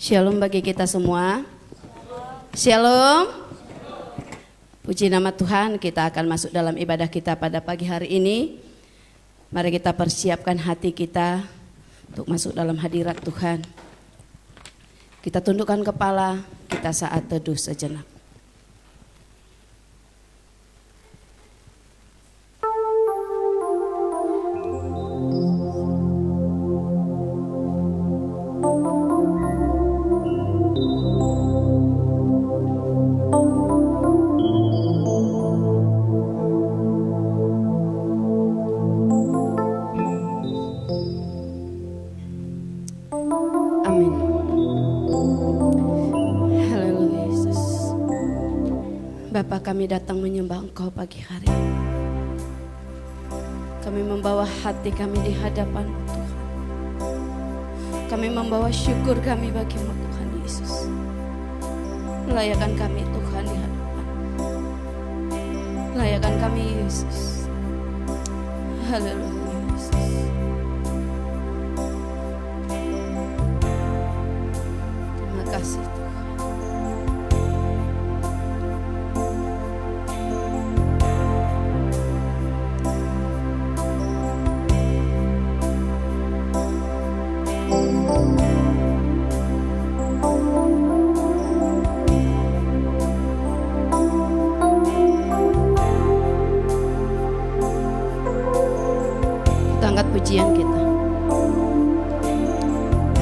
Shalom bagi kita semua. Shalom. Puji nama Tuhan, kita akan masuk dalam ibadah kita pada pagi hari ini. Mari kita persiapkan hati kita untuk masuk dalam hadirat Tuhan. Kita tundukkan kepala, kita saat teduh sejenak. Bapa, kami datang menyembah Engkau pagi hari ini. Kami membawa hati kami di hadapan Tuhan. Kami membawa syukur kami bagi-Mu Tuhan Yesus. Layakan kami Tuhan di hadapan. Layakan kami Yesus. Haleluya Yesus. Terima kasih Tuhan. Angkat pujian kita.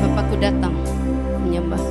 Bapakku datang menyembah.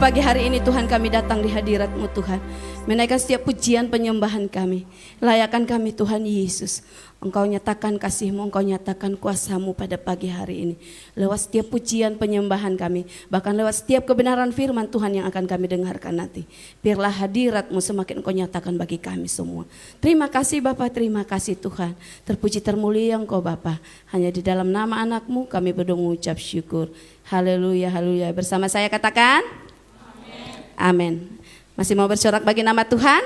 pagi hari ini Tuhan kami datang di hadirat-Mu Tuhan, menaikkan setiap pujian penyembahan kami. Layakan kami Tuhan Yesus. Engkau nyatakan kasih-Mu, Engkau nyatakan kuasa-Mu pada pagi hari ini. Lewat setiap pujian penyembahan kami, bahkan lewat setiap kebenaran firman Tuhan yang akan kami dengarkan nanti. Biarlah hadirat-Mu semakin Engkau nyatakan bagi kami semua. Terima kasih Bapa, terima kasih Tuhan. Terpuji termulia Engkau Bapa. Hanya di dalam nama anak-Mu kami berdoa mengucap syukur. Haleluya, haleluya. Bersama saya katakan amin. Masih mau bersorak bagi nama Tuhan?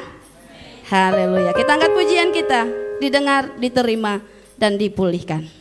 Haleluya. Kita angkat pujian kita, didengar, diterima, dan dipulihkan.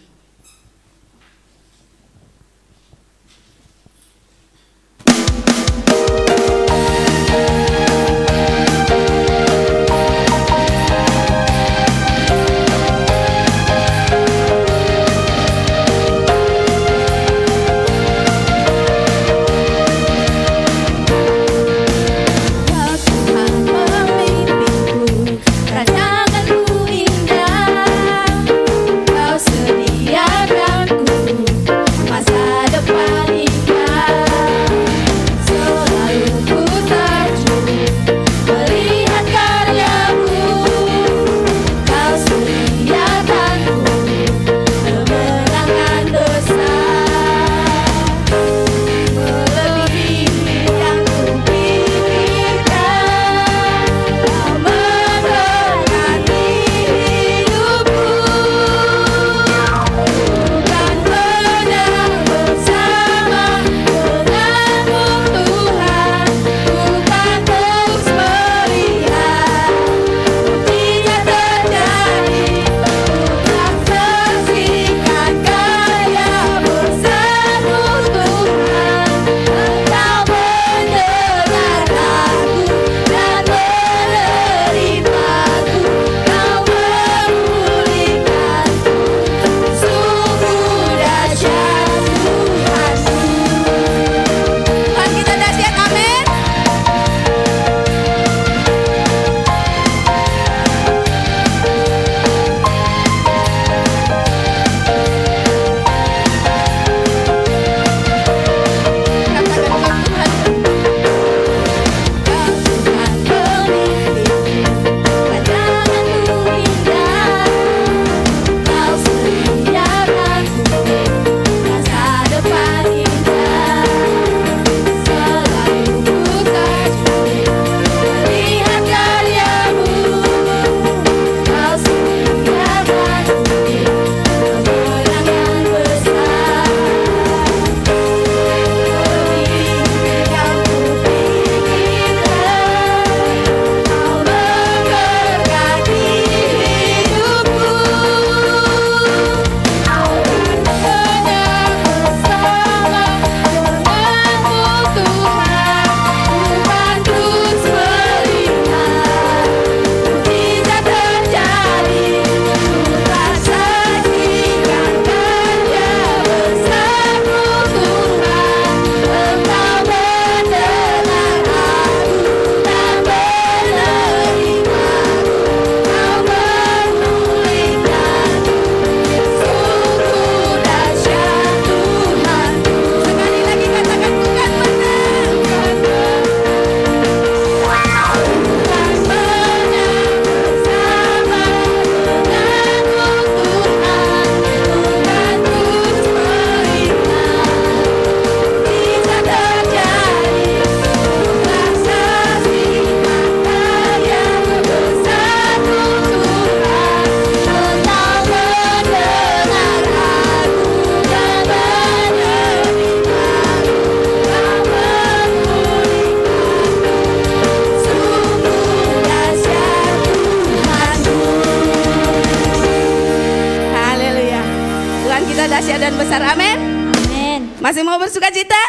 Dan besar, amin. Amin. Masih mau bersuka cita?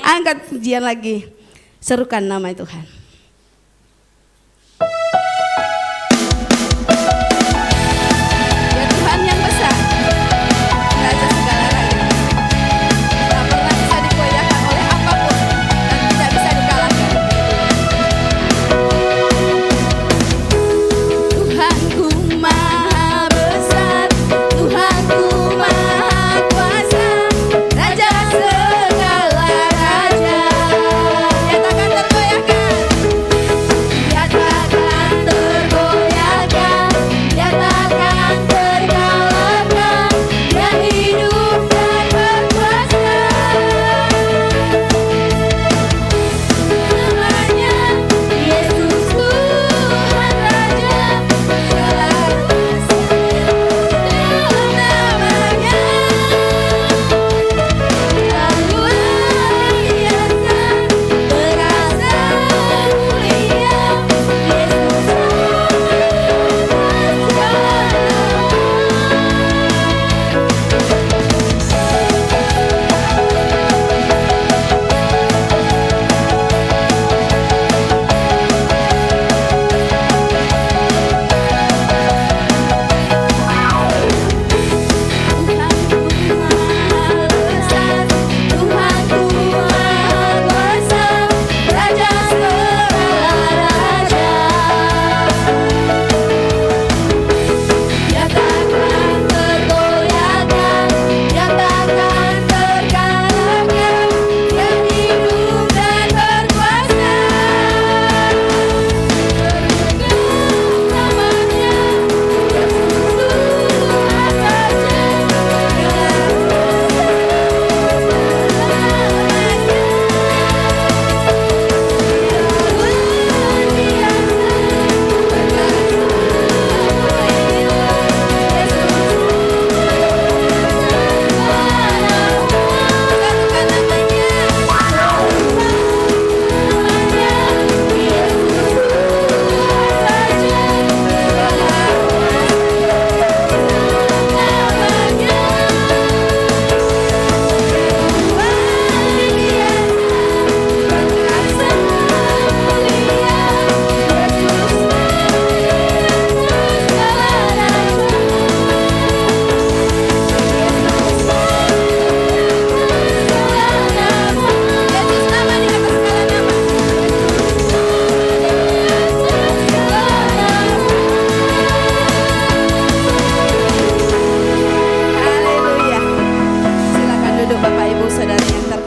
Angkat pujian lagi, serukan nama Tuhan. Ya Tuhan yang besar, Raja segala raja, tak pernah bisa dikoyakkan oleh apapun dan tidak bisa dikalahkan. Tuhanku maha besar, Tuhanku maha kuasa, Raja segala raja.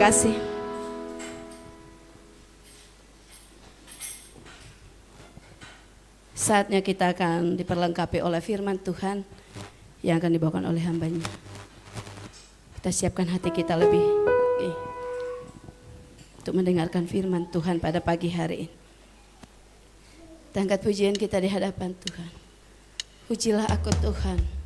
kasih. Saatnya kita akan diperlengkapi oleh firman Tuhan yang akan dibawakan oleh hambanya. Kita siapkan hati kita lebih lagi untuk mendengarkan firman Tuhan pada pagi hari ini. Kita angkat pujian kita di hadapan Tuhan. Pujilah aku Tuhan.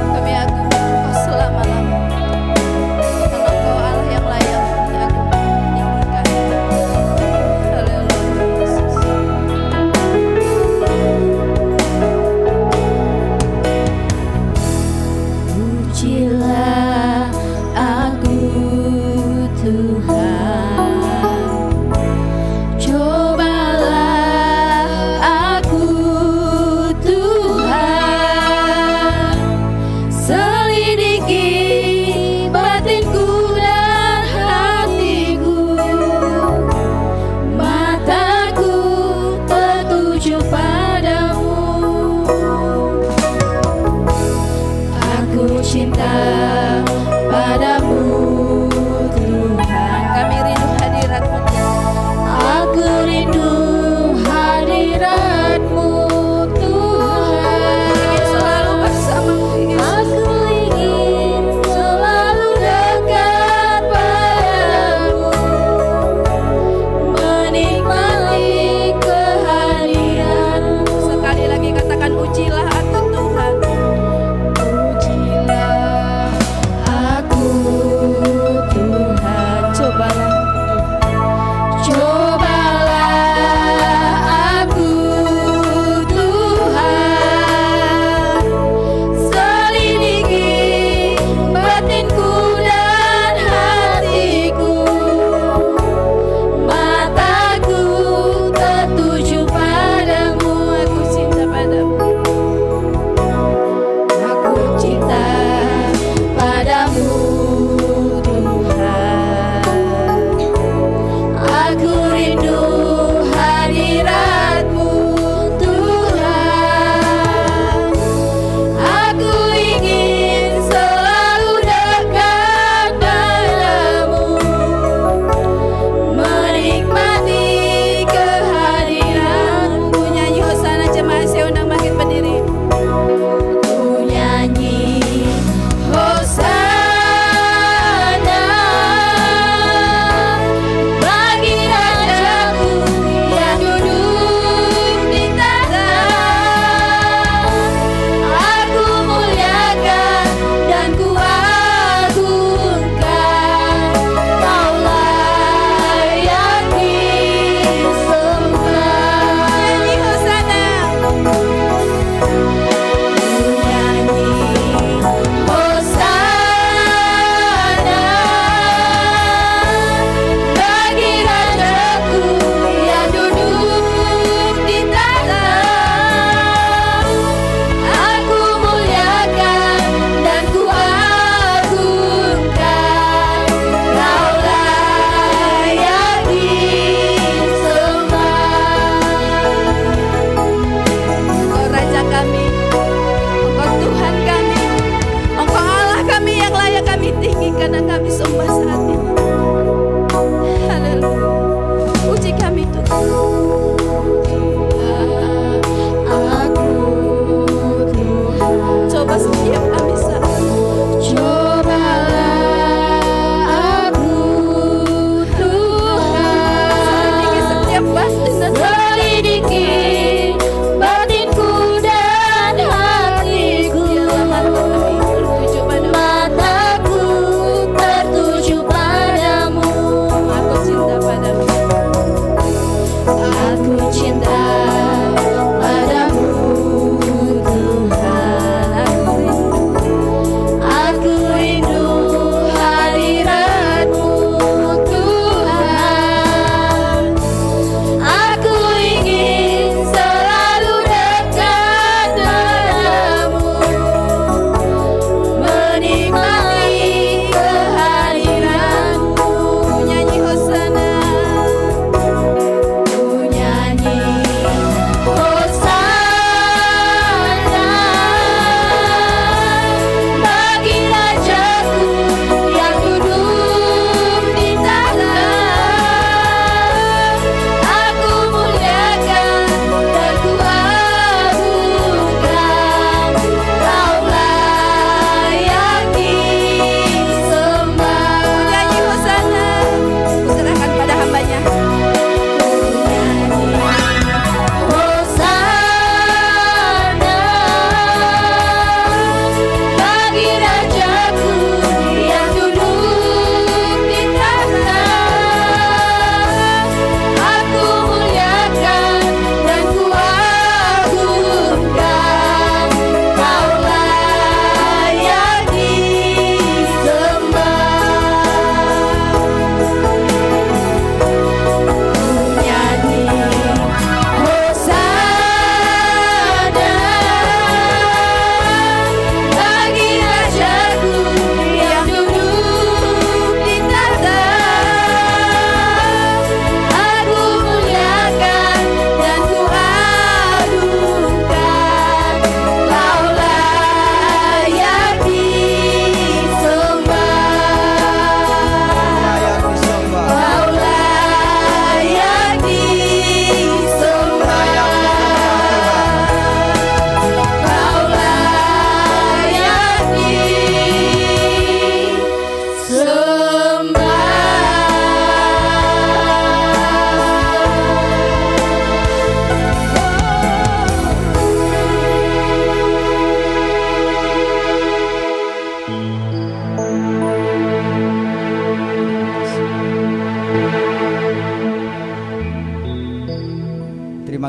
Kami agung Engkau selama-lamanya.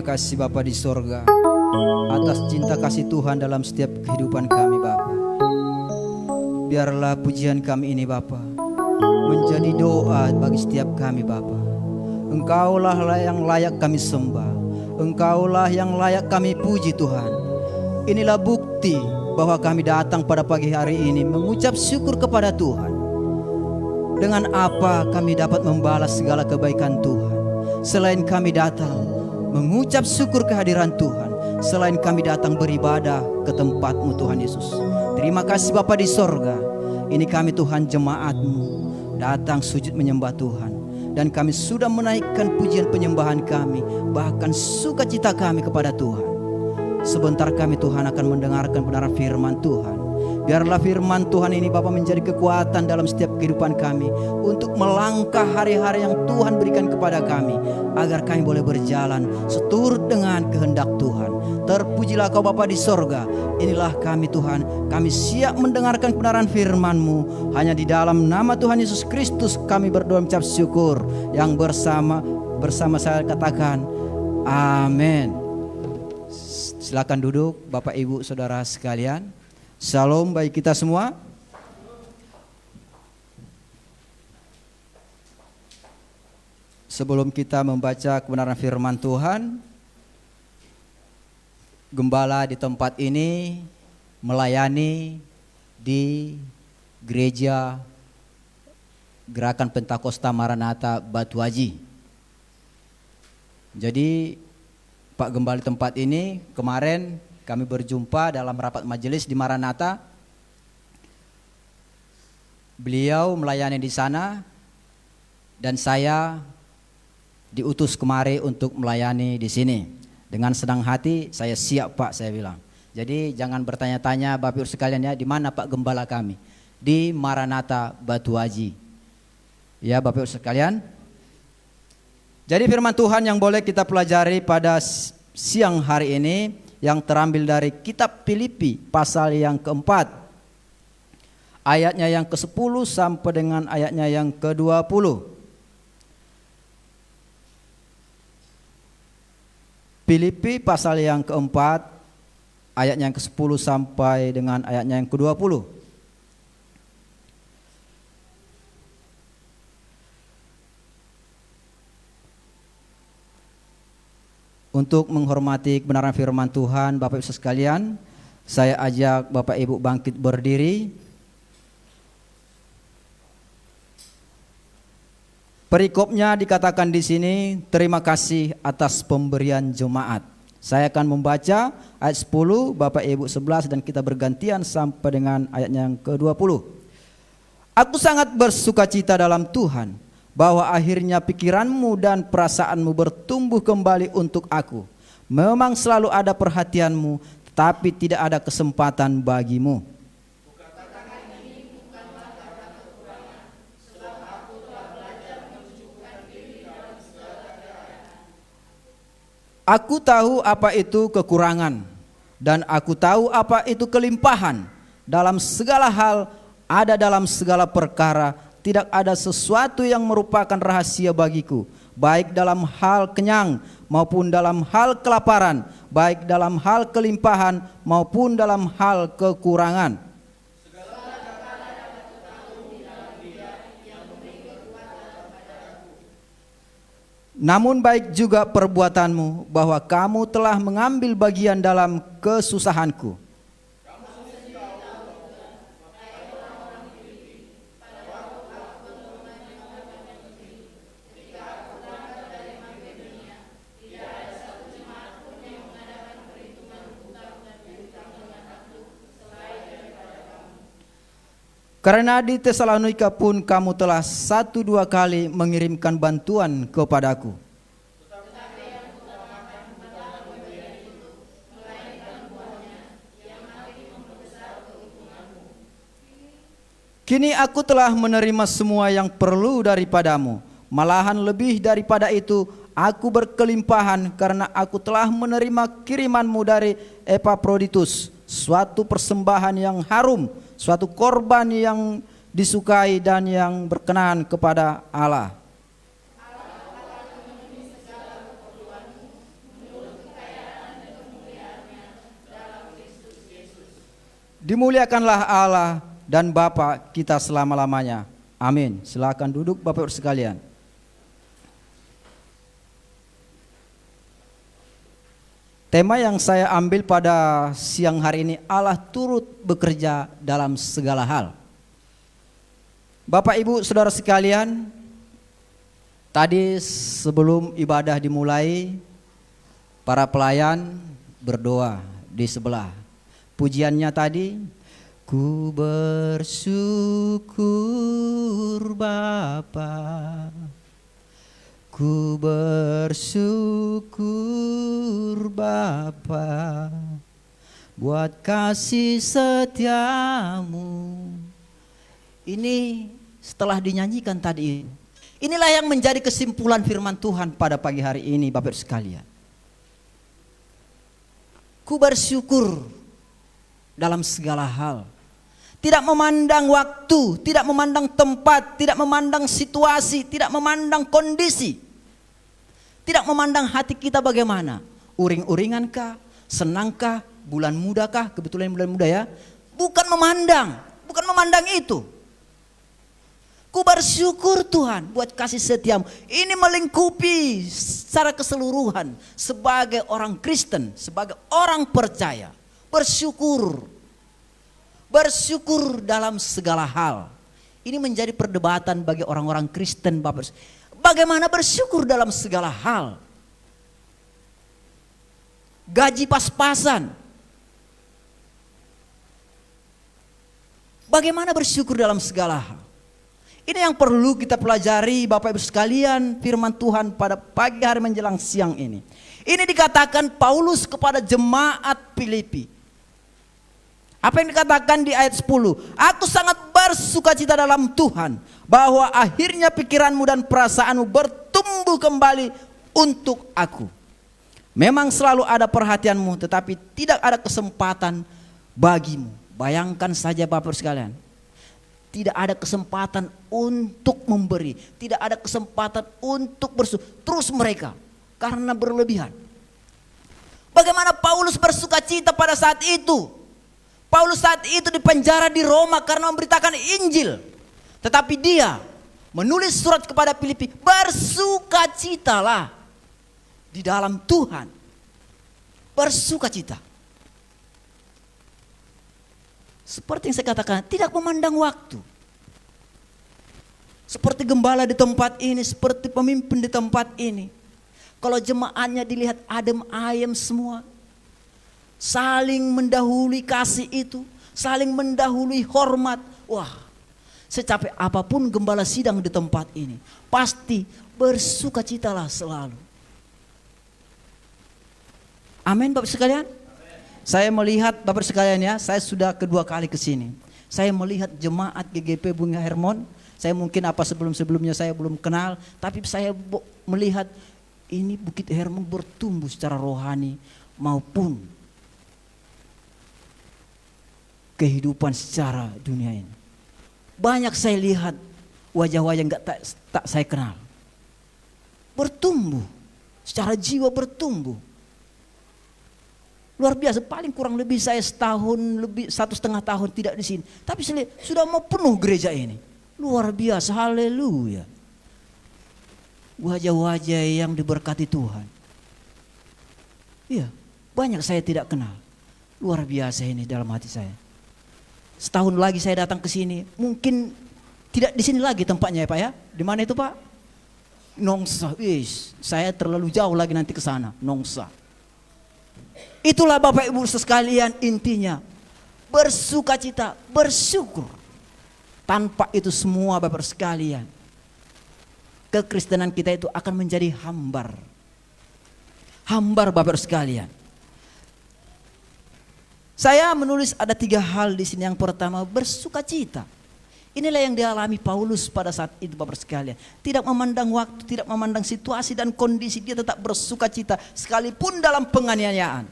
Terima kasih Bapa di sorga atas cinta kasih Tuhan dalam setiap kehidupan kami Bapa. Biarlah pujian kami ini Bapa menjadi doa bagi setiap kami Bapa. Engkaulah yang layak kami sembah, Engkaulah yang layak kami puji Tuhan. Inilah bukti bahwa kami datang pada pagi hari ini mengucap syukur kepada Tuhan. Dengan apa kami dapat membalas segala kebaikan Tuhan selain kami datang mengucap syukur kehadiran Tuhan, selain kami datang beribadah ke tempat-Mu Tuhan Yesus. Terima kasih Bapa di sorga. Ini kami Tuhan jemaat-Mu datang sujud menyembah Tuhan, dan kami sudah menaikkan pujian penyembahan kami, bahkan sukacita kami kepada Tuhan. Sebentar kami Tuhan akan mendengarkan kebenaran firman Tuhan. Biarlah firman Tuhan ini Bapa menjadi kekuatan dalam setiap kehidupan kami untuk melangkah hari-hari yang Tuhan berikan kepada kami, agar kami boleh berjalan seturut dengan kehendak Tuhan. Terpujilah Kau Bapa di sorga. Inilah kami Tuhan, kami siap mendengarkan kebenaran firman-Mu. Hanya di dalam nama Tuhan Yesus Kristus kami berdoa mengucap syukur. Yang bersama saya katakan amin. Silakan duduk Bapak Ibu Saudara sekalian. Shalom bagi kita semua. Sebelum kita membaca kebenaran firman Tuhan, gembala di tempat ini melayani di gereja Gerakan Pentakosta Maranatha Batu Haji. Jadi Pak Gembala di tempat ini kemarin kami berjumpa dalam rapat majelis di Maranatha. Beliau melayani di sana dan saya diutus kemari untuk melayani di sini. Dengan senang hati saya siap Pak, saya bilang. Jadi jangan bertanya-tanya Bapak Ibu sekalian ya, di mana Pak Gembala kami? Di Maranatha Batu Haji. Ya Bapak Ibu sekalian. Jadi firman Tuhan yang boleh kita pelajari pada siang hari ini yang terambil dari kitab Filipi pasal yang keempat, ayatnya yang ke-10 sampai dengan ayatnya yang ke-20. Filipi pasal yang keempat, ayatnya yang ke-10 sampai dengan ayatnya yang ke-20. Untuk menghormati kebenaran firman Tuhan, Bapak Ibu sekalian, saya ajak Bapak Ibu bangkit berdiri. Perikopnya dikatakan di sini, terima kasih atas pemberian jemaat. Saya akan membaca ayat 10, Bapak Ibu 11, dan kita bergantian sampai dengan ayatnya yang ke-20. Aku sangat bersukacita dalam Tuhan, bahwa akhirnya pikiranmu dan perasaanmu bertumbuh kembali untuk aku. Memang selalu ada perhatianmu, tetapi tidak ada kesempatan bagimu. Aku tahu apa itu kekurangan, dan aku tahu apa itu kelimpahan. Dalam segala hal, ada dalam segala perkara, tidak ada sesuatu yang merupakan rahasia bagiku, baik dalam hal kenyang maupun dalam hal kelaparan, baik dalam hal kelimpahan maupun dalam hal kekurangan. Namun baik juga perbuatanmu, bahwa kamu telah mengambil bagian dalam kesusahanku. Karena di Tesalonika pun kamu telah 1-2 kali mengirimkan bantuan kepadaku. Kini aku telah menerima semua yang perlu daripadamu. Malahan lebih daripada itu, aku berkelimpahan karena aku telah menerima kirimanmu dari Epaphroditus, suatu persembahan yang harum, suatu korban yang disukai dan yang berkenan kepada Allah. Dimuliakanlah Allah dan Bapa kita selama-lamanya. Amin. Silakan duduk Bapak Ibu sekalian. Tema yang saya ambil pada siang hari ini, Allah turut bekerja dalam segala hal. Bapak Ibu Saudara sekalian, tadi sebelum ibadah dimulai, para pelayan berdoa di sebelah. Pujiannya tadi, ku bersyukur Bapa, ku bersyukur Bapa, buat kasih setiamu. Ini setelah dinyanyikan tadi, inilah yang menjadi kesimpulan firman Tuhan pada pagi hari ini Bapak Ibu sekalian. Ku bersyukur dalam segala hal. Tidak memandang waktu, tidak memandang tempat, tidak memandang situasi, tidak memandang kondisi. Tidak memandang hati kita bagaimana. Uring-uringankah, senangkah, bulan mudakah, kebetulan bulan muda ya. Bukan memandang itu. Ku bersyukur Tuhan buat kasih setiamu. Ini melingkupi secara keseluruhan sebagai orang Kristen, sebagai orang percaya. Bersyukur dalam segala hal. Ini menjadi perdebatan bagi orang-orang Kristen Bapak. Bagaimana bersyukur dalam segala hal? Gaji pas-pasan. Bagaimana bersyukur dalam segala hal? Ini yang perlu kita pelajari Bapak Ibu sekalian, firman Tuhan pada pagi hari menjelang siang ini. Ini dikatakan Paulus kepada jemaat Filipi. Apa yang dikatakan di ayat 10? Aku sangat bersukacita dalam Tuhan bahwa akhirnya pikiranmu dan perasaanmu bertumbuh kembali untuk aku. Memang selalu ada perhatianmu, tetapi tidak ada kesempatan bagimu. Bayangkan saja Bapak sekalian, tidak ada kesempatan untuk memberi, tidak ada kesempatan untuk bersyukur. Terus mereka karena berlebihan. Bagaimana Paulus bersukacita pada saat itu? Paulus saat itu dipenjara di Roma karena memberitakan Injil. Tetapi dia menulis surat kepada Filipi, bersukacitalah di dalam Tuhan. Bersukacita. Seperti yang saya katakan, tidak memandang waktu. Seperti gembala di tempat ini, seperti pemimpin di tempat ini. Kalau jemaatnya dilihat adem ayem semua. Saling mendahului kasih itu, saling mendahului hormat. Wah, secapek apapun gembala sidang di tempat ini, pasti bersukacitalah selalu. Amin Bapak sekalian. Saya melihat Bapak sekalian ya, saya sudah kedua kali ke sini. Saya melihat jemaat GGP Bunga Hermon. Saya mungkin sebelum-sebelumnya saya belum kenal, tapi saya melihat ini Bukit Hermon bertumbuh secara rohani maupun kehidupan secara dunia ini. Banyak saya lihat wajah-wajah yang tak saya kenal. Bertumbuh, secara jiwa bertumbuh. Luar biasa, paling kurang lebih saya setahun lebih, 1,5 tahun tidak di sini. Tapi saya lihat, sudah mau penuh gereja ini. Luar biasa, haleluya. Wajah-wajah yang diberkati Tuhan. Iya, banyak saya tidak kenal. Luar biasa ini dalam hati saya. Setahun lagi saya datang ke sini, mungkin tidak di sini lagi tempatnya ya Pak ya. Di mana itu Pak? Nongsa. Saya terlalu jauh lagi nanti ke sana, Nongsa. Itulah Bapak Ibu sekalian intinya. Bersukacita, bersyukur. Tanpa itu semua Bapak sekalian, kekristenan kita itu akan menjadi hambar. Hambar Bapak sekalian. Saya menulis ada 3 hal di sini. Yang pertama, bersukacita. Inilah yang dialami Paulus pada saat itu Bapak sekalian. Tidak memandang waktu, tidak memandang situasi dan kondisi, dia tetap bersukacita sekalipun dalam penganiayaan.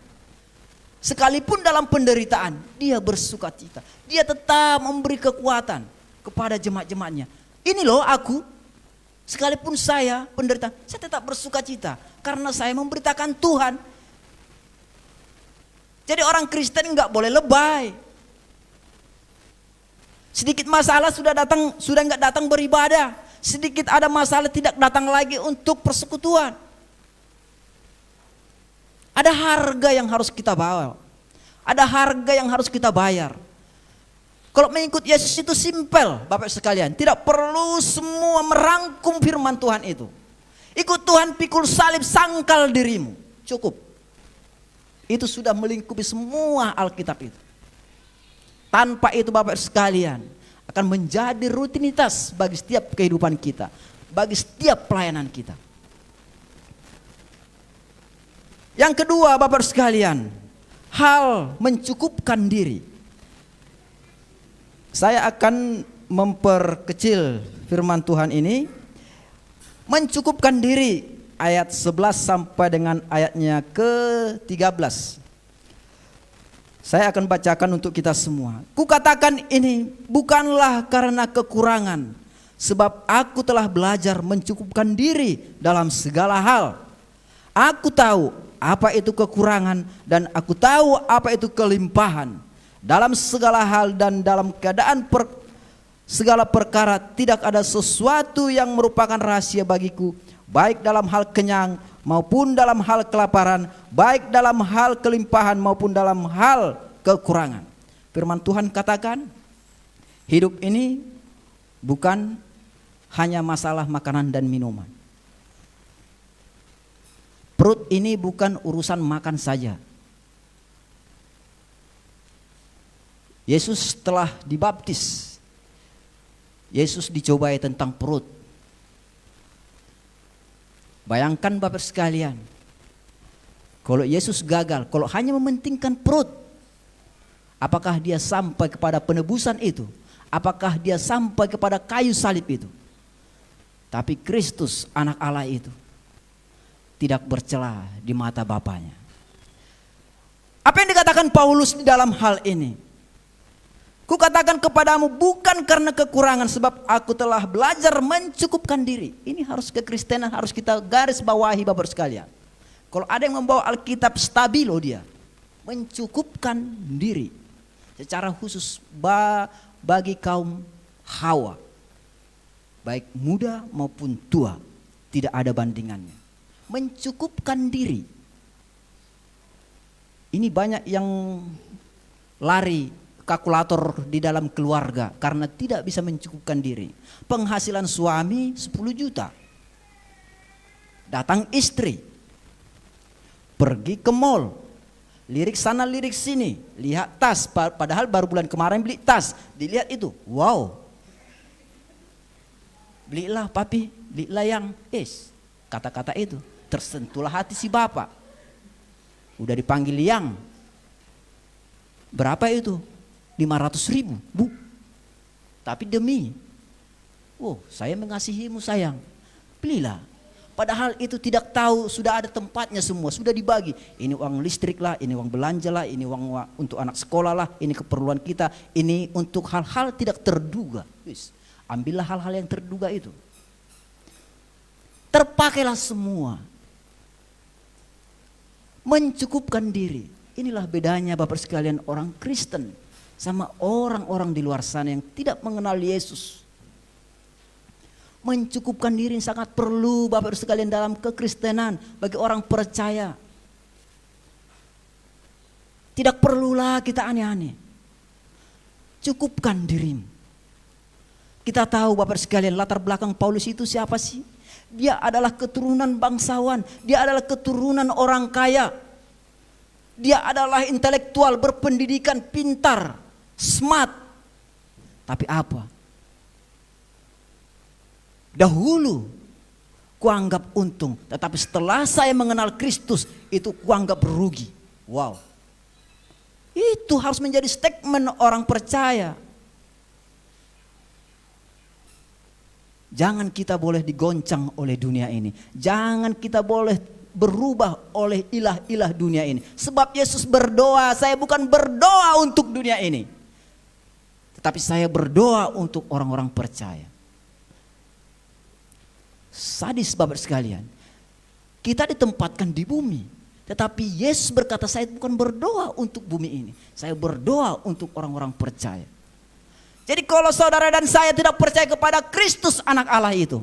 Sekalipun dalam penderitaan, dia bersukacita. Dia tetap memberi kekuatan kepada jemaat-jemaatnya. Ini loh aku, sekalipun saya penderitaan, saya tetap bersukacita karena saya memberitakan Tuhan. Jadi orang Kristen enggak boleh lebay. Sedikit masalah sudah nggak datang beribadah. Sedikit ada masalah tidak datang lagi untuk persekutuan. Ada harga yang harus kita bawa. Ada harga yang harus kita bayar. Kalau mengikut Yesus itu simpel, Bapak sekalian. Tidak perlu semua merangkum firman Tuhan itu. Ikut Tuhan, pikul salib, sangkal dirimu. Cukup. Itu sudah melingkupi semua Alkitab itu. Tanpa itu Bapak sekalian akan menjadi rutinitas bagi setiap kehidupan kita, bagi setiap pelayanan kita. Yang kedua Bapak sekalian, hal mencukupkan diri. Saya akan memperkecil firman Tuhan ini. Mencukupkan diri ayat 11 sampai dengan ayatnya ke-13. Saya akan bacakan untuk kita semua. Kukatakan ini bukanlah karena kekurangan, sebab aku telah belajar mencukupkan diri dalam segala hal. Aku tahu apa itu kekurangan dan aku tahu apa itu kelimpahan. Dalam segala hal dan dalam keadaan segala perkara tidak ada sesuatu yang merupakan rahasia bagiku, baik dalam hal kenyang maupun dalam hal kelaparan, baik dalam hal kelimpahan maupun dalam hal kekurangan. Firman Tuhan katakan, hidup ini bukan hanya masalah makanan dan minuman. Perut ini bukan urusan makan saja. Yesus telah dibaptis. Yesus dicobai tentang perut. Bayangkan Bapak sekalian, kalau Yesus gagal, kalau hanya mementingkan perut, apakah dia sampai kepada penebusan itu? Apakah dia sampai kepada kayu salib itu? Tapi Kristus anak Allah itu tidak bercela di mata Bapanya. Apa yang dikatakan Paulus di dalam hal ini? Kukatakan kepadamu bukan karena kekurangan, sebab aku telah belajar mencukupkan diri. Ini harus kekristenan, harus kita garis bawahi Bapak sekalian. Kalau ada yang membawa Alkitab stabilo dia, mencukupkan diri. Secara khusus bagi kaum Hawa, baik muda maupun tua, tidak ada bandingannya. Mencukupkan diri. Ini banyak yang lari kalkulator di dalam keluarga karena tidak bisa mencukupkan diri. Penghasilan suami 10 juta. Datang istri. Pergi ke mall. Lirik sana lirik sini. Lihat tas. Padahal baru bulan kemarin beli tas. Dilihat itu. Wow. Belilah papi. Belilah yang kata-kata itu. Tersentuhlah hati si bapak. Udah dipanggil yang. Berapa itu? 500.000, Bu. Tapi demi, saya mengasihimu sayang, belilah. Padahal itu tidak tahu, sudah ada tempatnya semua, sudah dibagi. Ini uang listrik lah, ini uang belanja lah, ini uang untuk anak sekolah lah, ini keperluan kita, ini untuk hal-hal tidak terduga. Ambillah hal-hal yang terduga itu. Terpakailah semua. Mencukupkan diri. Inilah bedanya Bapak sekalian orang Kristen sama orang-orang di luar sana yang tidak mengenal Yesus. Mencukupkan diri sangat perlu Bapak sekalian dalam kekristenan bagi orang percaya. Tidak perlulah kita aneh-aneh. Cukupkan dirimu. Kita tahu Bapak sekalian latar belakang Paulus itu siapa sih? Dia adalah keturunan bangsawan, dia adalah keturunan orang kaya. Dia adalah intelektual, berpendidikan, pintar, smart. Tapi apa? Dahulu kuanggap untung, tetapi setelah saya mengenal Kristus itu kuanggap rugi. Wow. Itu harus menjadi statement orang percaya. Jangan kita boleh digoncang oleh dunia ini. Jangan kita boleh berubah oleh ilah-ilah dunia ini. Sebab Yesus berdoa, saya bukan berdoa untuk dunia ini, tetapi saya berdoa untuk orang-orang percaya. Sadis Bapak sekalian, kita ditempatkan di bumi, tetapi Yesus berkata saya bukan berdoa untuk bumi ini, saya berdoa untuk orang-orang percaya. Jadi kalau saudara dan saya tidak percaya kepada Kristus anak Allah itu,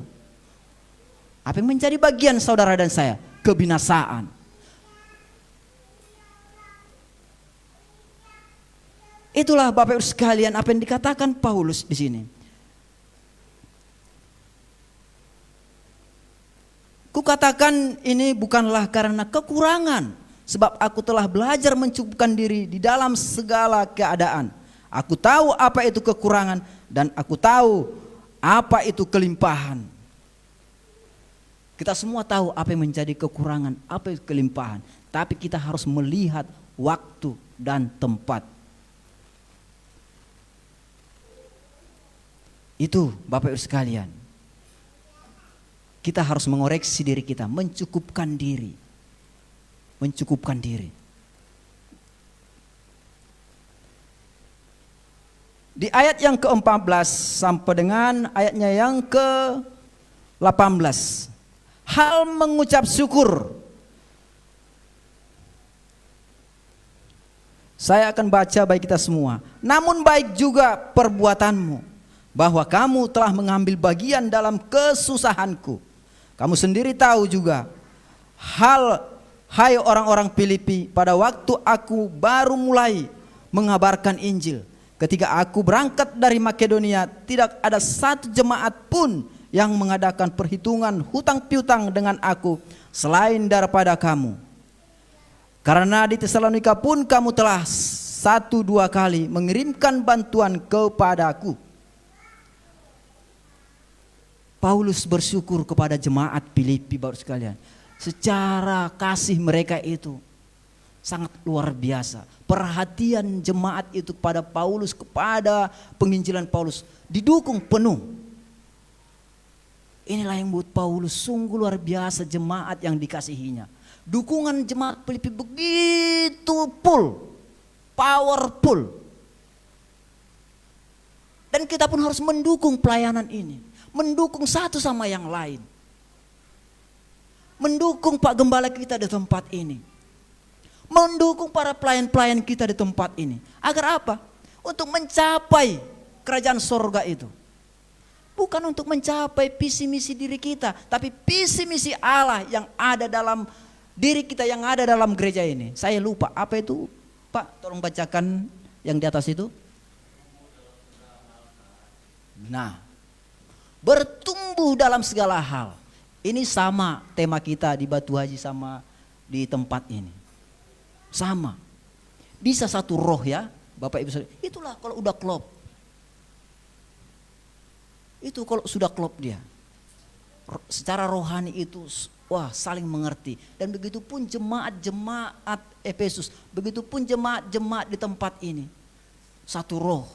apa yang menjadi bagian saudara dan saya? Kebinasaan. Itulah Bapak Ibu sekalian apa yang dikatakan Paulus di sini. Kukatakan ini bukanlah karena kekurangan, sebab aku telah belajar mencukupkan diri di dalam segala keadaan. Aku tahu apa itu kekurangan dan aku tahu apa itu kelimpahan. Kita semua tahu apa yang menjadi kekurangan, apa itu kelimpahan. Tapi kita harus melihat waktu dan tempat. Itu Bapak Ibu sekalian. Kita harus mengoreksi diri kita, mencukupkan diri. Mencukupkan diri. Di ayat yang ke-14 sampai dengan ayatnya yang ke-18. Hal mengucap syukur. Saya akan baca bagi kita semua. Namun baik juga perbuatanmu, bahwa kamu telah mengambil bagian dalam kesusahanku. Kamu sendiri tahu juga, hai orang-orang Filipi, pada waktu aku baru mulai mengabarkan Injil, ketika aku berangkat dari Makedonia, tidak ada satu jemaat pun yang mengadakan perhitungan hutang piutang dengan aku selain daripada kamu. Karena di Tesalonika pun kamu telah 1-2 kali mengirimkan bantuan kepadaku. Paulus bersyukur kepada jemaat Filipi, Bapak sekalian. Secara kasih mereka itu sangat luar biasa. Perhatian jemaat itu kepada Paulus, kepada penginjilan Paulus didukung penuh. Inilah yang membuat Paulus sungguh luar biasa, jemaat yang dikasihinya. Dukungan jemaat Filipi begitu full, powerful. Dan kita pun harus mendukung pelayanan ini. Mendukung satu sama yang lain. Mendukung Pak Gembala kita di tempat ini. Mendukung para pelayan-pelayan kita di tempat ini. Agar apa? Untuk mencapai kerajaan sorga itu. Bukan untuk mencapai visi misi diri kita, tapi visi misi Allah yang ada dalam diri kita, yang ada dalam gereja ini. Saya lupa apa itu, Pak, tolong bacakan yang di atas itu. Nah, bertumbuh dalam segala hal. Ini sama tema kita di Batu Haji sama di tempat ini. Sama. Bisa satu roh ya, Bapak Ibu saudara. Itulah kalau udah klop. Itu kalau sudah klop dia. Secara rohani itu wah saling mengerti. Dan begitu pun jemaat-jemaat Efesus, begitu pun jemaat-jemaat di tempat ini. Satu roh.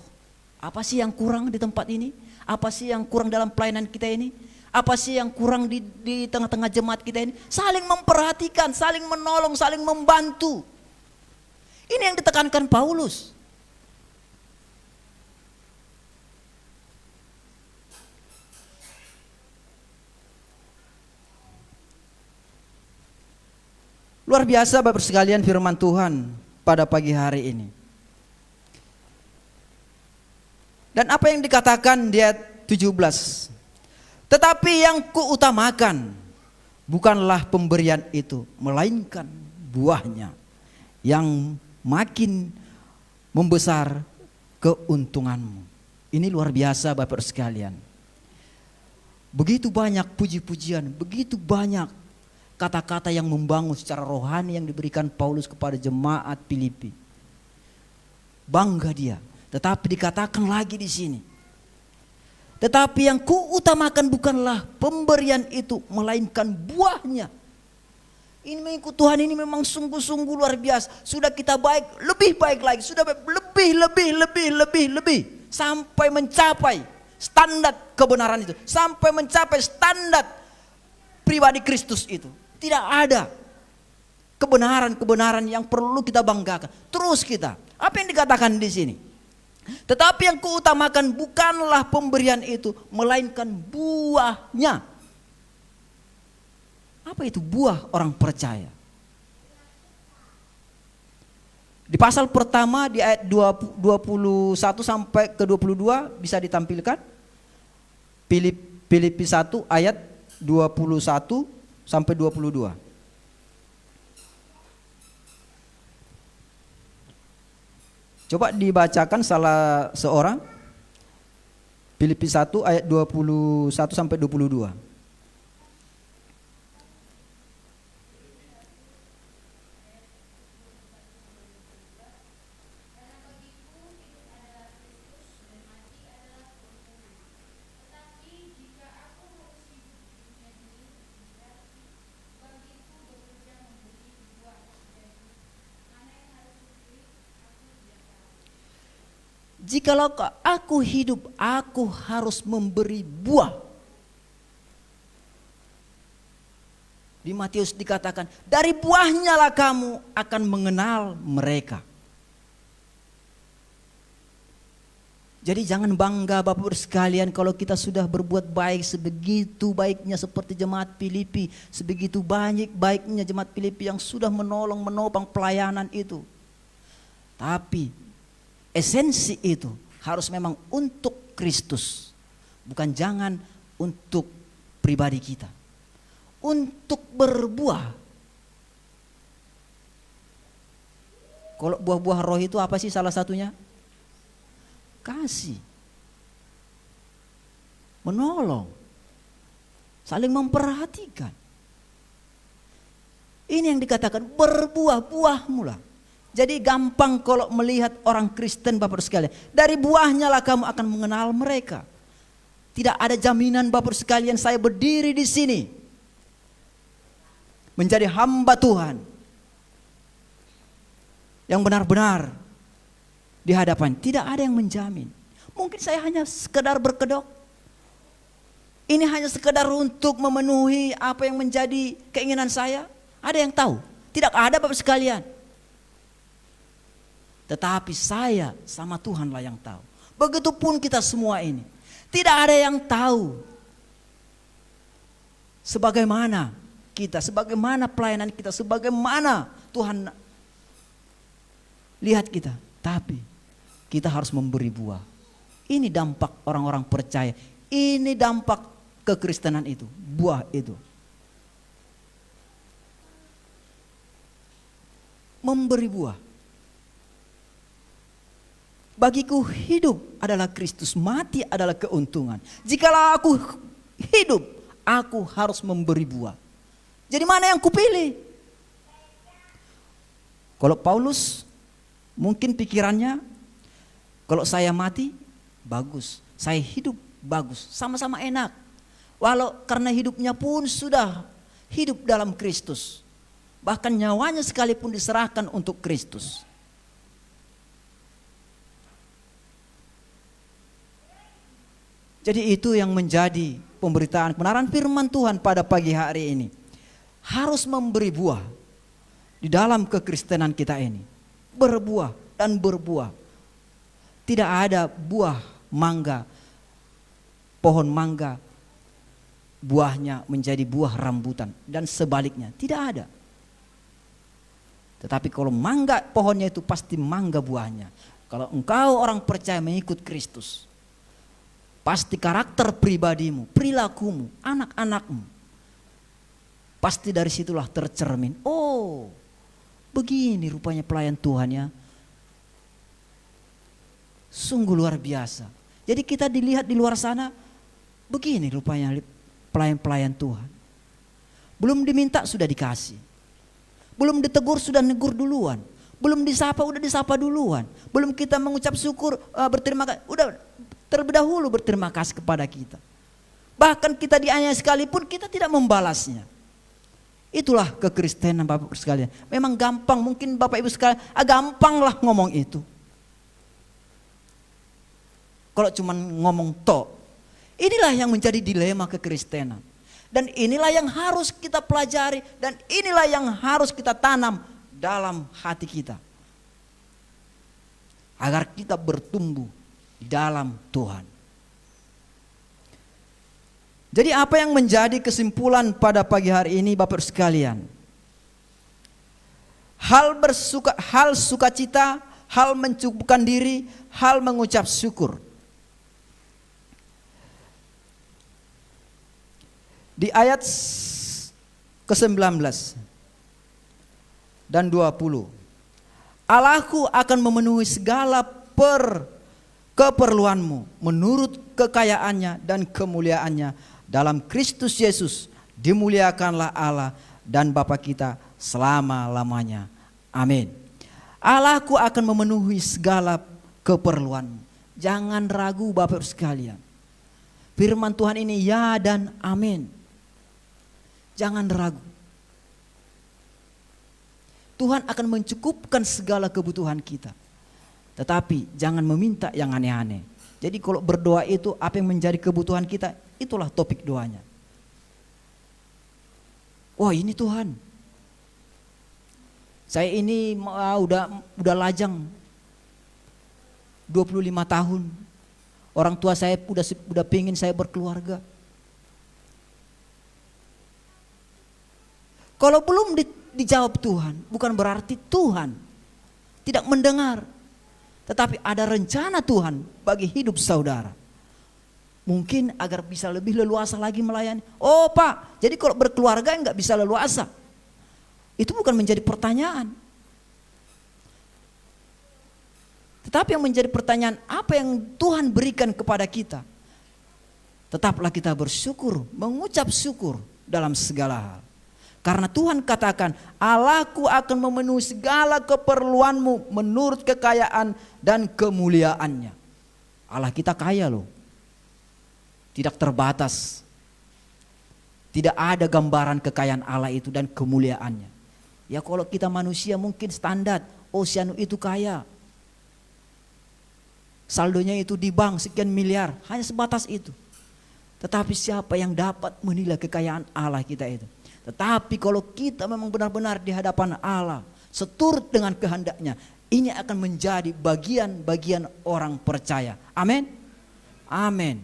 Apa sih yang kurang di tempat ini? Apa sih yang kurang dalam pelayanan kita ini? Apa sih yang kurang di tengah-tengah jemaat kita ini? Saling memperhatikan, saling menolong, saling membantu. Ini yang ditekankan Paulus. Luar biasa Bapak sekalian firman Tuhan pada pagi hari ini. Dan apa yang dikatakan di ayat 17. Tetapi yang kuutamakan bukanlah pemberian itu, melainkan buahnya yang makin membesar keuntunganmu. Ini luar biasa Bapak sekalian. Begitu banyak puji-pujian, begitu banyak kata-kata yang membangun secara rohani yang diberikan Paulus kepada jemaat Filipi. Bangga dia. Tetapi dikatakan lagi di sini. Tetapi yang kuutamakan bukanlah pemberian itu, melainkan buahnya. Ini mengikut Tuhan ini memang sungguh-sungguh luar biasa. Sudah kita baik, lebih baik lagi. Sudah baik, lebih. Sampai mencapai standar kebenaran itu. Sampai mencapai standar pribadi Kristus itu. Tidak ada kebenaran-kebenaran yang perlu kita banggakan. Terus kita, apa yang dikatakan di sini? Tetapi yang kuutamakan bukanlah pemberian itu, melainkan buahnya. Apa itu buah orang percaya? Di pasal pertama di ayat 21 sampai ke 22 bisa ditampilkan. Filipi 1 ayat 21 sampai 22. Coba dibacakan salah seorang. Filipi 1 ayat 21 sampai 22. Jikalau aku hidup, aku harus memberi buah. Di Matius dikatakan, dari buahnya lah kamu akan mengenal mereka. Jadi jangan bangga Bapak sekalian kalau kita sudah berbuat baik sebegitu baiknya seperti jemaat Filipi. Sebegitu banyak baiknya jemaat Filipi yang sudah menolong, menopang pelayanan itu. Tapi esensi itu harus memang untuk Kristus, bukan jangan untuk pribadi kita. Untuk berbuah. Kalau buah-buah roh itu apa sih salah satunya? Kasih, menolong, saling memperhatikan. Ini yang dikatakan berbuah-buahmu lah. Jadi gampang kalau melihat orang Kristen Bapak sekalian. Dari buahnya lah kamu akan mengenal mereka. Tidak ada jaminan Bapak sekalian saya berdiri di sini menjadi hamba Tuhan yang benar-benar di hadapan. Tidak ada yang menjamin. Mungkin saya hanya sekedar berkedok. Ini hanya sekedar untuk memenuhi apa yang menjadi keinginan saya. Ada yang tahu? Tidak ada Bapak sekalian. Tetapi saya sama Tuhanlah yang tahu. Begitupun kita semua ini. Tidak ada yang tahu sebagaimana kita, sebagaimana pelayanan kita, sebagaimana Tuhan lihat kita. Tapi kita harus memberi buah. Ini dampak orang-orang percaya. Ini dampak kekristenan itu, buah itu. Memberi buah. Bagiku hidup adalah Kristus, mati adalah keuntungan. Jikalau aku hidup, aku harus memberi buah. Jadi mana yang kupilih? Kalau Paulus mungkin pikirannya, kalau saya mati, bagus. Saya hidup, bagus. Sama-sama enak. Walau karena hidupnya pun sudah hidup dalam Kristus. Bahkan nyawanya sekalipun diserahkan untuk Kristus. Jadi itu yang menjadi pemberitaan kebenaran firman Tuhan pada pagi hari ini. Harus memberi buah di dalam kekristenan kita ini. Berbuah dan berbuah. Tidak ada buah mangga, pohon mangga, buahnya menjadi buah rambutan dan sebaliknya. Tidak ada. Tetapi kalau mangga pohonnya itu pasti mangga buahnya. Kalau engkau orang percaya mengikut Kristus, pasti karakter pribadimu, perilakumu, anak-anakmu, pasti dari situlah tercermin. Oh, begini rupanya pelayan Tuhan ya. Sungguh luar biasa. Jadi kita dilihat di luar sana, begini rupanya pelayan-pelayan Tuhan. Belum diminta sudah dikasih. Belum ditegur sudah negur duluan. Belum disapa udah disapa duluan. Belum kita mengucap syukur, berterima kasih, udah terlebih dahulu berterima kasih kepada kita. Bahkan kita dianiaya sekalipun kita tidak membalasnya. Itulah kekristenan Bapak Ibu sekalian. Memang gampang, mungkin Bapak Ibu sekalian gampang lah ngomong itu. Kalau cuma ngomong tok. Inilah yang menjadi dilema kekristenan. Dan inilah yang harus kita pelajari. Dan inilah yang harus kita tanam dalam hati kita. Agar kita bertumbuh di dalam Tuhan. Jadi apa yang menjadi kesimpulan pada pagi hari ini Bapak sekalian? hal sukacita, hal mencukupkan diri, hal mengucap syukur. Di ayat ke-19 dan 20. Allahku akan memenuhi segala keperluanmu menurut kekayaannya dan kemuliaannya dalam Kristus Yesus. Dimuliakanlah Allah dan Bapa kita selama-lamanya. Amin. Allahku akan memenuhi segala keperluanmu. Jangan ragu Bapak sekalian. Firman Tuhan ini ya dan amin. Jangan ragu. Tuhan akan mencukupkan segala kebutuhan kita. Tetapi jangan meminta yang aneh-aneh. Jadi kalau berdoa itu apa yang menjadi kebutuhan kita, itulah topik doanya. Wah, ini Tuhan. Saya ini udah lajang 25 tahun. Orang tua saya udah pengen saya berkeluarga. Kalau belum dijawab Tuhan, bukan berarti Tuhan tidak mendengar. Tetapi ada rencana Tuhan bagi hidup saudara. Mungkin agar bisa lebih leluasa lagi melayani. Oh Pak, jadi kalau berkeluarga nggak bisa leluasa. Itu bukan menjadi pertanyaan. Tetapi yang menjadi pertanyaan, apa yang Tuhan berikan kepada kita? Tetaplah kita bersyukur, mengucap syukur dalam segala hal. Karena Tuhan katakan, Allahku akan memenuhi segala keperluanmu menurut kekayaan dan kemuliaannya. Allah kita kaya loh. Tidak terbatas. Tidak ada gambaran kekayaan Allah itu dan kemuliaannya. Ya kalau kita manusia mungkin standar, oh si anu itu kaya. Saldonya itu di bank sekian miliar, hanya sebatas itu. Tetapi siapa yang dapat menilai kekayaan Allah kita itu? Tetapi kalau kita memang benar-benar di hadapan Allah, seturut dengan kehendaknya, ini akan menjadi bagian-bagian orang percaya. Amin. Amin.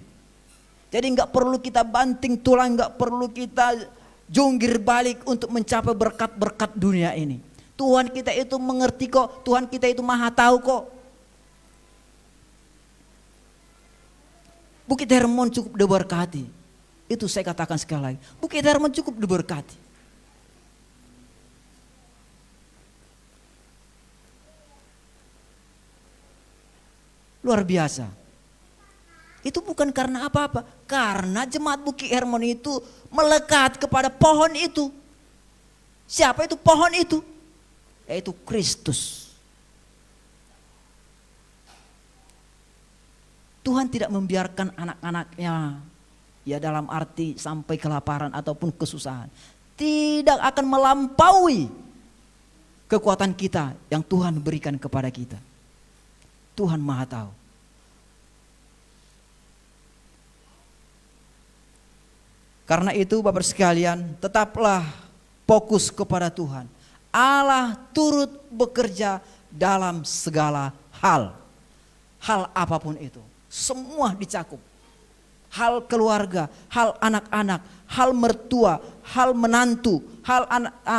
Jadi nggak perlu kita banting tulang, nggak perlu kita jungkir balik untuk mencapai berkat-berkat dunia ini. Tuhan kita itu mengerti kok, Tuhan kita itu maha tahu kok. Bukit Hermon cukup diberkati. Itu saya katakan sekali lagi. Bukit Hermon cukup diberkati. Luar biasa. Itu bukan karena apa-apa. Karena jemaat Bukit Hermon itu melekat kepada pohon itu. Siapa itu pohon itu? Yaitu Kristus. Tuhan tidak membiarkan anak-anaknya ya dalam arti sampai kelaparan ataupun kesusahan. Tidak akan melampaui kekuatan kita yang Tuhan berikan kepada kita. Tuhan Maha Tahu. Karena itu Bapak sekalian, tetaplah fokus kepada Tuhan. Allah turut bekerja dalam segala hal. Hal apapun itu. Semua dicakup. Hal keluarga, hal anak-anak, hal mertua, hal menantu, hal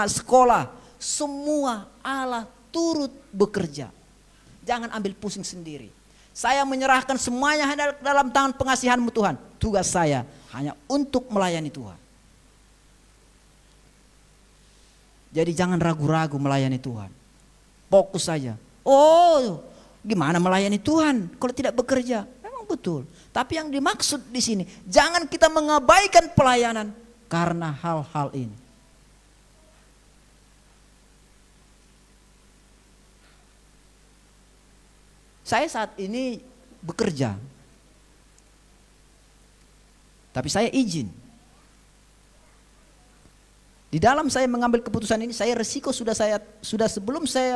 sekolah. Semua Allah turut bekerja. Jangan ambil pusing sendiri. Saya menyerahkan semuanya dalam tangan pengasihan-Mu Tuhan. Tugas saya hanya untuk melayani Tuhan. Jadi jangan ragu-ragu melayani Tuhan. Fokus saja. Oh, gimana melayani Tuhan kalau tidak bekerja? Memang betul. Tapi yang dimaksud di sini, jangan kita mengabaikan pelayanan karena hal-hal ini. Saya saat ini bekerja. Tapi saya izin. Di dalam saya mengambil keputusan ini, saya resiko sudah sebelum saya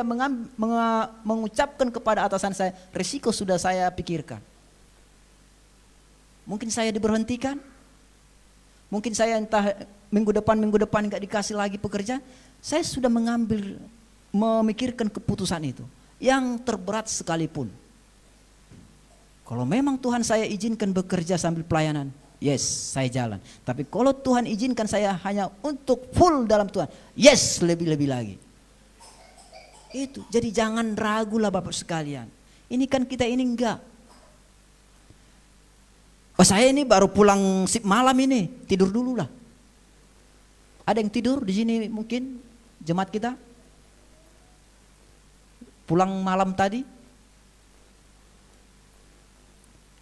mengucapkan kepada atasan saya, resiko sudah saya pikirkan. Mungkin saya diberhentikan, mungkin saya entah minggu depan nggak dikasih lagi pekerjaan. Saya sudah memikirkan keputusan itu, yang terberat sekalipun. Kalau memang Tuhan saya izinkan bekerja sambil pelayanan, yes, saya jalan. Tapi kalau Tuhan izinkan saya hanya untuk full dalam Tuhan, yes, lebih-lebih lagi. Itu. Jadi jangan ragu lah Bapak sekalian. Ini kan kita ini enggak. Oh saya ini baru pulang sip malam ini, tidur dulu lah. Ada yang tidur di sini mungkin jemaat kita? Pulang malam tadi?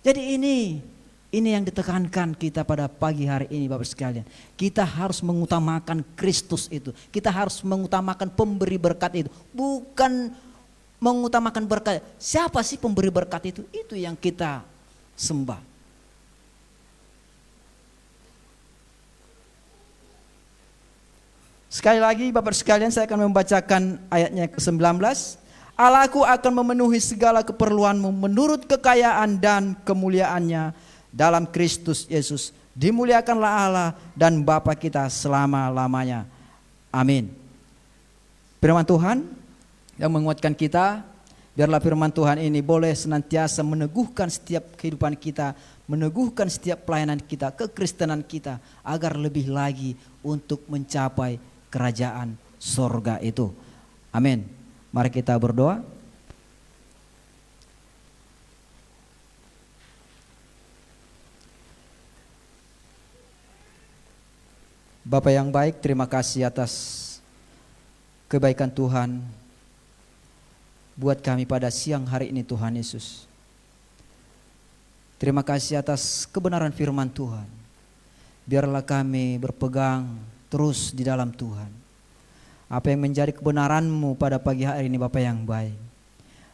Jadi ini yang ditekankan kita pada pagi hari ini Bapak sekalian. Kita harus mengutamakan Kristus itu. Kita harus mengutamakan pemberi berkat itu. Bukan mengutamakan berkat. Siapa sih pemberi berkat itu? Itu yang kita sembah. Sekali lagi Bapak sekalian saya akan membacakan ayatnya ke-19. Allahku akan memenuhi segala keperluanmu menurut kekayaan dan kemuliaannya dalam Kristus Yesus. Dimuliakanlah Allah dan Bapa kita selama-lamanya. Amin. Firman Tuhan yang menguatkan kita, biarlah firman Tuhan ini boleh senantiasa meneguhkan setiap kehidupan kita, meneguhkan setiap pelayanan kita, kekristenan kita, agar lebih lagi untuk mencapai kerajaan sorga itu. Amin. Mari kita berdoa. Bapa yang baik, terima kasih atas kebaikan Tuhan buat kami pada siang hari ini Tuhan Yesus. Terima kasih atas kebenaran firman Tuhan. Biarlah kami berpegang terus di dalam Tuhan. Apa yang menjadi kebenaran-Mu pada pagi hari ini Bapa yang baik.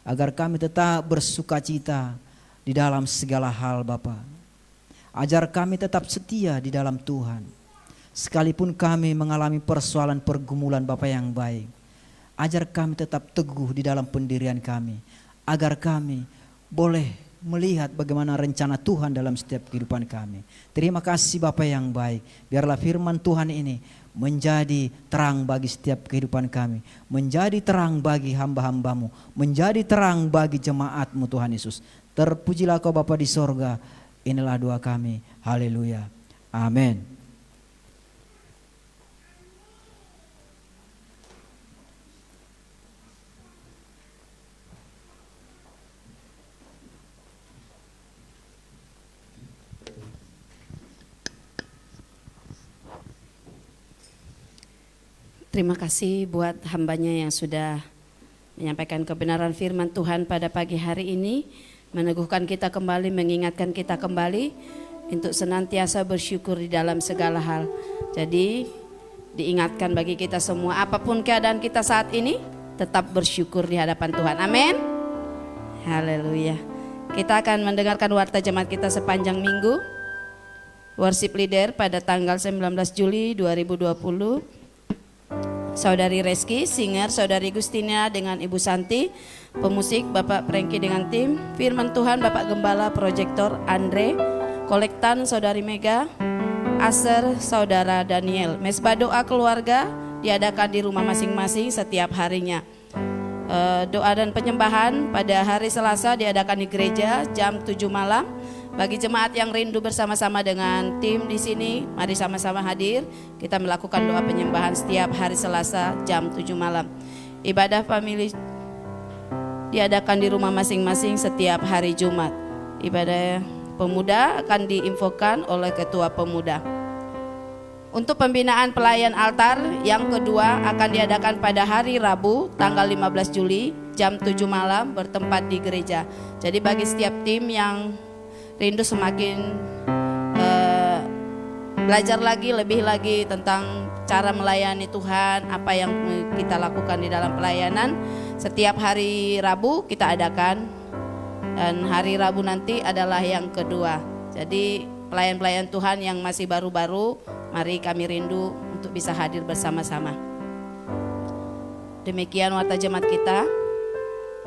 Agar kami tetap bersukacita di dalam segala hal Bapa. Ajar kami tetap setia di dalam Tuhan. Sekalipun kami mengalami persoalan pergumulan Bapa yang baik. Ajar kami tetap teguh di dalam pendirian kami. Agar kami boleh melihat bagaimana rencana Tuhan dalam setiap kehidupan kami. Terima kasih Bapa yang baik. Biarlah firman Tuhan ini menjadi terang bagi setiap kehidupan kami. Menjadi terang bagi hamba-hamba-Mu. Menjadi terang bagi jemaat-Mu Tuhan Yesus. Terpujilah Kau Bapa di sorga. Inilah doa kami. Haleluya. Amin. Terima kasih buat hambanya yang sudah menyampaikan kebenaran firman Tuhan pada pagi hari ini. Meneguhkan kita kembali, mengingatkan kita kembali untuk senantiasa bersyukur di dalam segala hal. Jadi diingatkan bagi kita semua, apapun keadaan kita saat ini, tetap bersyukur di hadapan Tuhan. Amin. Haleluya. Kita akan mendengarkan warta jemaat kita sepanjang minggu. Worship leader pada tanggal 19 Juli 2020. Saudari Reski, singer Saudari Gustina dengan Ibu Santi, pemusik Bapak Prengki dengan tim, firman Tuhan Bapak Gembala Proyektor Andre, kolektan Saudari Mega, Aser Saudara Daniel. Mesbah doa keluarga diadakan di rumah masing-masing setiap harinya. Doa dan penyembahan pada hari Selasa diadakan di gereja jam 7 malam. Bagi jemaat yang rindu bersama-sama dengan tim di sini, mari sama-sama hadir. Kita melakukan doa penyembahan setiap hari Selasa jam 7 malam. Ibadah family diadakan di rumah masing-masing setiap hari Jumat. Ibadah pemuda akan diinfokan oleh ketua pemuda. Untuk pembinaan pelayan altar yang kedua akan diadakan pada hari Rabu tanggal 15 Juli jam 7 malam bertempat di gereja. Jadi bagi setiap tim yang rindu semakin belajar lagi, lebih lagi tentang cara melayani Tuhan, apa yang kita lakukan di dalam pelayanan, setiap hari Rabu kita adakan, dan hari Rabu nanti adalah yang kedua. Jadi pelayan-pelayan Tuhan yang masih baru-baru, mari kami rindu untuk bisa hadir bersama-sama. Demikian warta jemaat kita.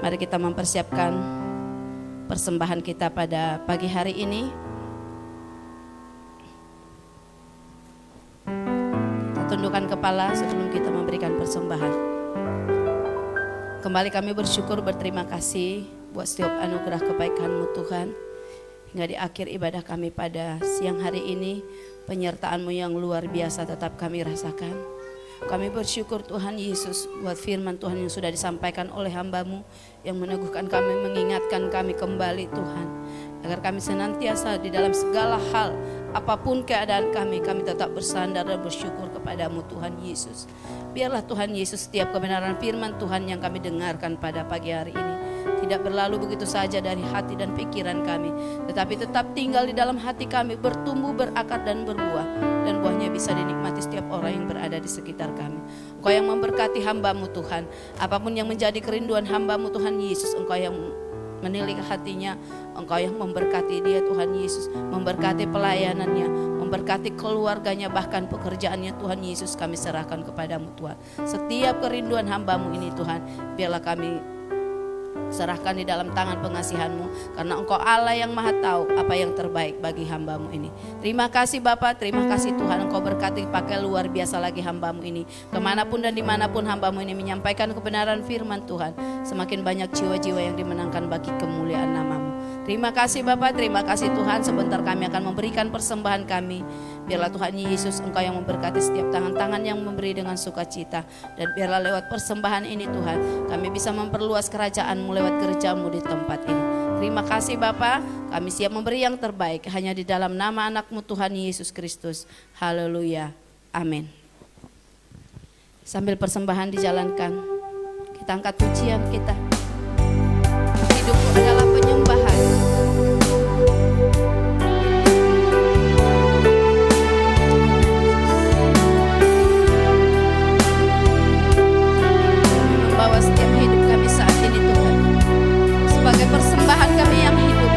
Mari kita mempersiapkan persembahan kita pada pagi hari ini. Kita tundukkan kepala sebelum kita memberikan persembahan. Kembali kami bersyukur, berterima kasih buat setiap anugerah kebaikan-Mu Tuhan. Hingga di akhir ibadah kami pada siang hari ini, penyertaan-Mu yang luar biasa tetap kami rasakan. Kami bersyukur Tuhan Yesus buat firman Tuhan yang sudah disampaikan oleh hamba-Mu, yang meneguhkan kami, mengingatkan kami kembali Tuhan, agar kami senantiasa di dalam segala hal, apapun keadaan kami tetap bersandar dan bersyukur kepadamu Tuhan Yesus. Biarlah Tuhan Yesus setiap kebenaran firman Tuhan yang kami dengarkan pada pagi hari ini tidak berlalu begitu saja dari hati dan pikiran kami, tetapi tetap tinggal di dalam hati kami, bertumbuh, berakar dan berbuah, dan buahnya bisa dinikmati setiap orang yang berada di sekitar kami. Engkau yang memberkati hamba-Mu Tuhan, apapun yang menjadi kerinduan hamba-Mu Tuhan Yesus, Engkau yang menilik hatinya, Engkau yang memberkati dia Tuhan Yesus, memberkati pelayanannya, memberkati keluarganya, bahkan pekerjaannya Tuhan Yesus, kami serahkan kepadamu Tuhan. Setiap kerinduan hamba-Mu ini Tuhan, biarlah kami serahkan di dalam tangan pengasihan-Mu, karena Engkau Allah yang maha tahu apa yang terbaik bagi hamba-Mu ini. Terima kasih Bapa, terima kasih Tuhan, Engkau berkati pakai luar biasa lagi hamba-Mu ini. Kemanapun dan dimanapun hamba-Mu ini menyampaikan kebenaran firman Tuhan, semakin banyak jiwa-jiwa yang dimenangkan bagi kemuliaan nama-Mu. Terima kasih Bapa, terima kasih Tuhan. Sebentar kami akan memberikan persembahan kami. Biarlah Tuhan Yesus Engkau yang memberkati setiap tangan-tangan yang memberi dengan sukacita. Dan biarlah lewat persembahan ini Tuhan, kami bisa memperluas kerajaan-Mu lewat gereja-Mu di tempat ini. Terima kasih Bapa, kami siap memberi yang terbaik hanya di dalam nama anak-Mu Tuhan Yesus Kristus. Haleluya, amin. Sambil persembahan dijalankan, kita angkat pujian kita. Hidup adalah penyembahan. Membawa setiap hidup kami saat ini Tuhan, sebagai persembahan kami yang hidup.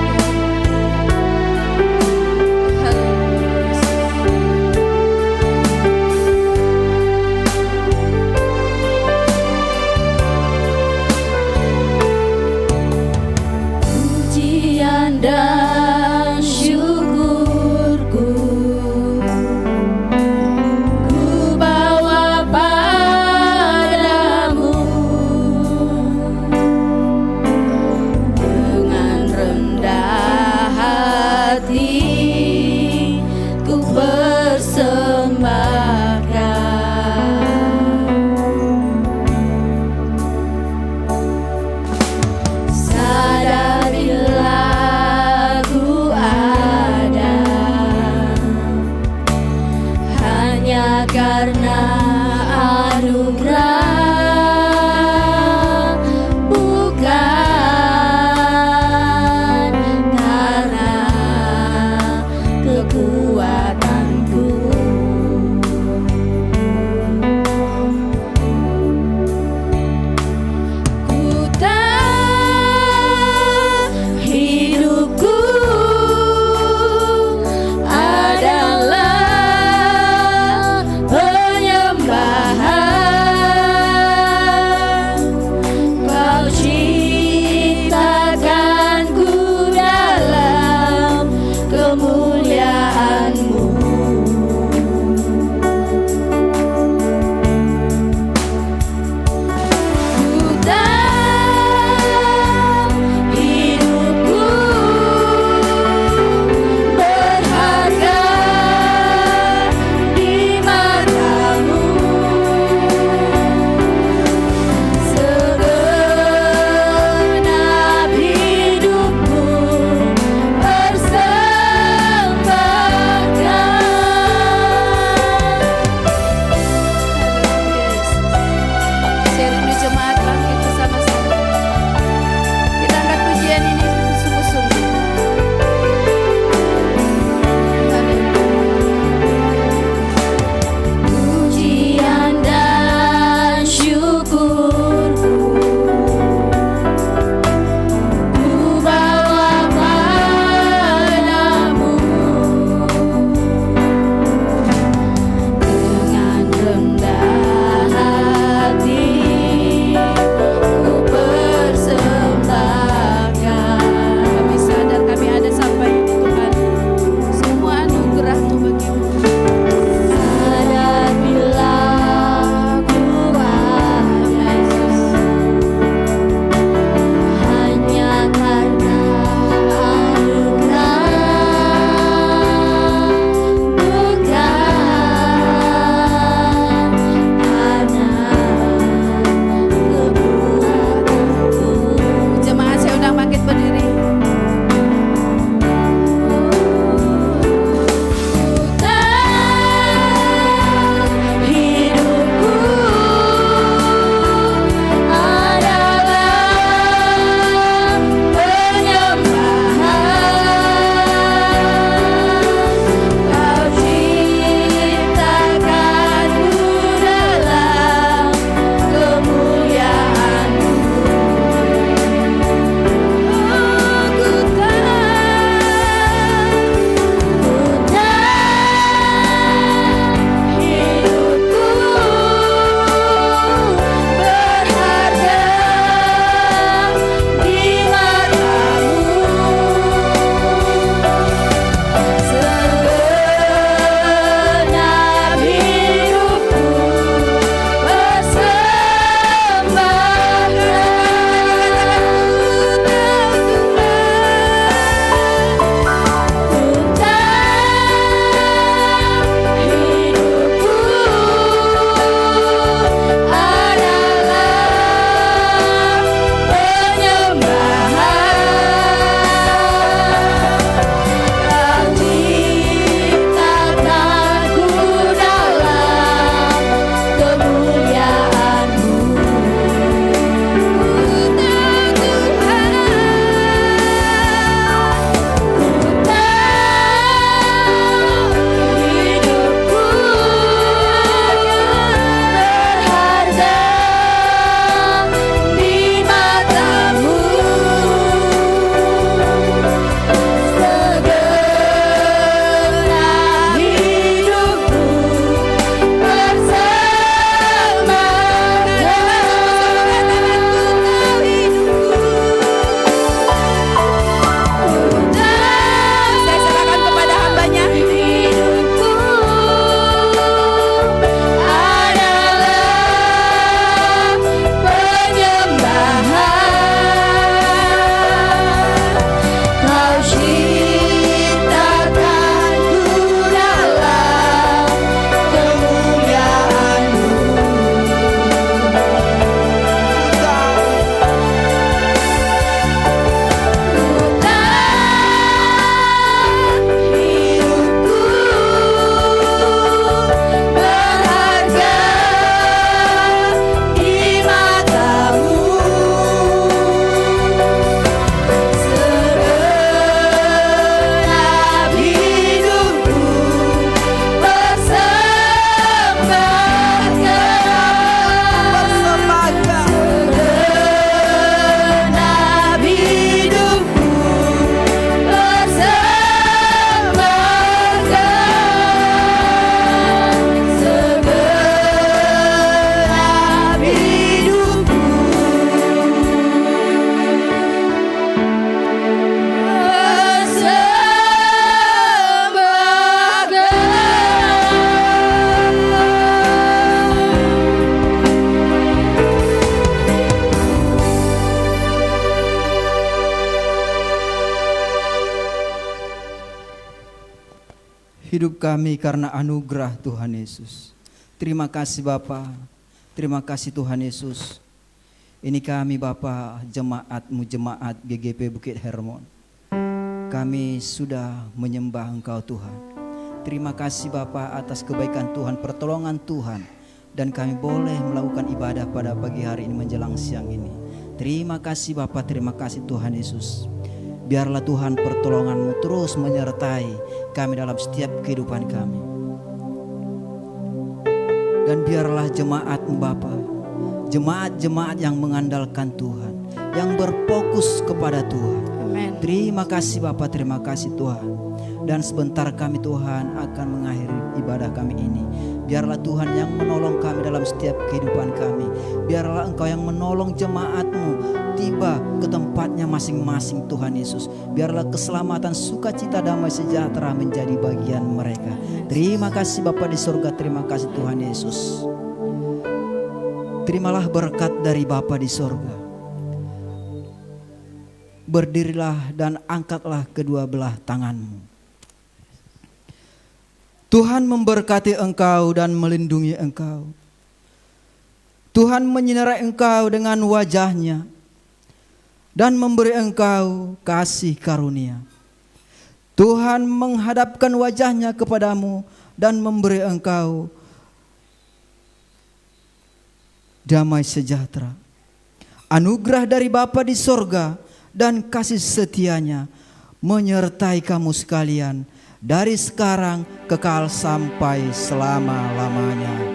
hidup kami karena anugerah Tuhan Yesus. Terima kasih Bapa, terima kasih Tuhan Yesus. Ini kami Bapa, jemaat-Mu, jemaat GGP Bukit Hermon. Kami sudah menyembah Engkau Tuhan. Terima kasih Bapa atas kebaikan Tuhan, pertolongan Tuhan. Dan kami boleh melakukan ibadah pada pagi hari ini menjelang siang ini. Terima kasih Bapa, terima kasih Tuhan Yesus. Biarlah Tuhan pertolongan-Mu terus menyertai kami dalam setiap kehidupan kami. Dan biarlah jemaat-Mu Bapa, jemaat-jemaat yang mengandalkan Tuhan, yang berfokus kepada Tuhan. Amin. Terima kasih Bapa, terima kasih Tuhan. Dan sebentar kami Tuhan akan mengakhiri ibadah kami ini. Biarlah Tuhan yang menolong kami dalam setiap kehidupan kami. Biarlah Engkau yang menolong jemaat-Mu tiba ke tempatnya masing-masing Tuhan Yesus. Biarlah keselamatan, sukacita, damai sejahtera menjadi bagian mereka. Terima kasih Bapa di surga, terima kasih Tuhan Yesus. Terimalah berkat dari Bapa di surga. Berdirilah dan angkatlah kedua belah tanganmu. Tuhan memberkati engkau dan melindungi engkau. Tuhan menyinari engkau dengan wajah-Nya dan memberi engkau kasih karunia. Tuhan menghadapkan wajah-Nya kepadamu dan memberi engkau damai sejahtera. Anugerah dari Bapa di sorga dan kasih setia-Nya menyertai kamu sekalian dari sekarang kekal sampai selama-lamanya.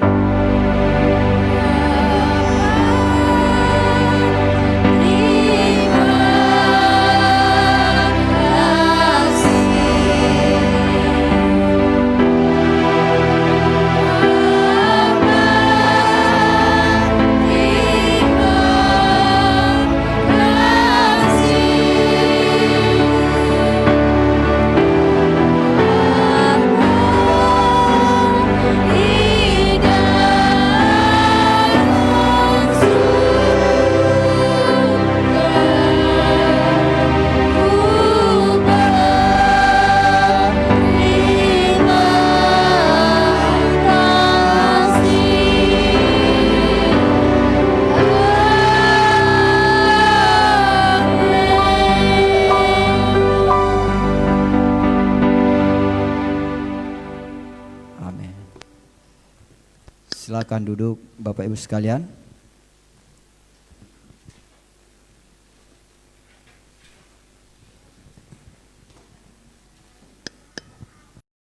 Silakan duduk Bapak Ibu sekalian.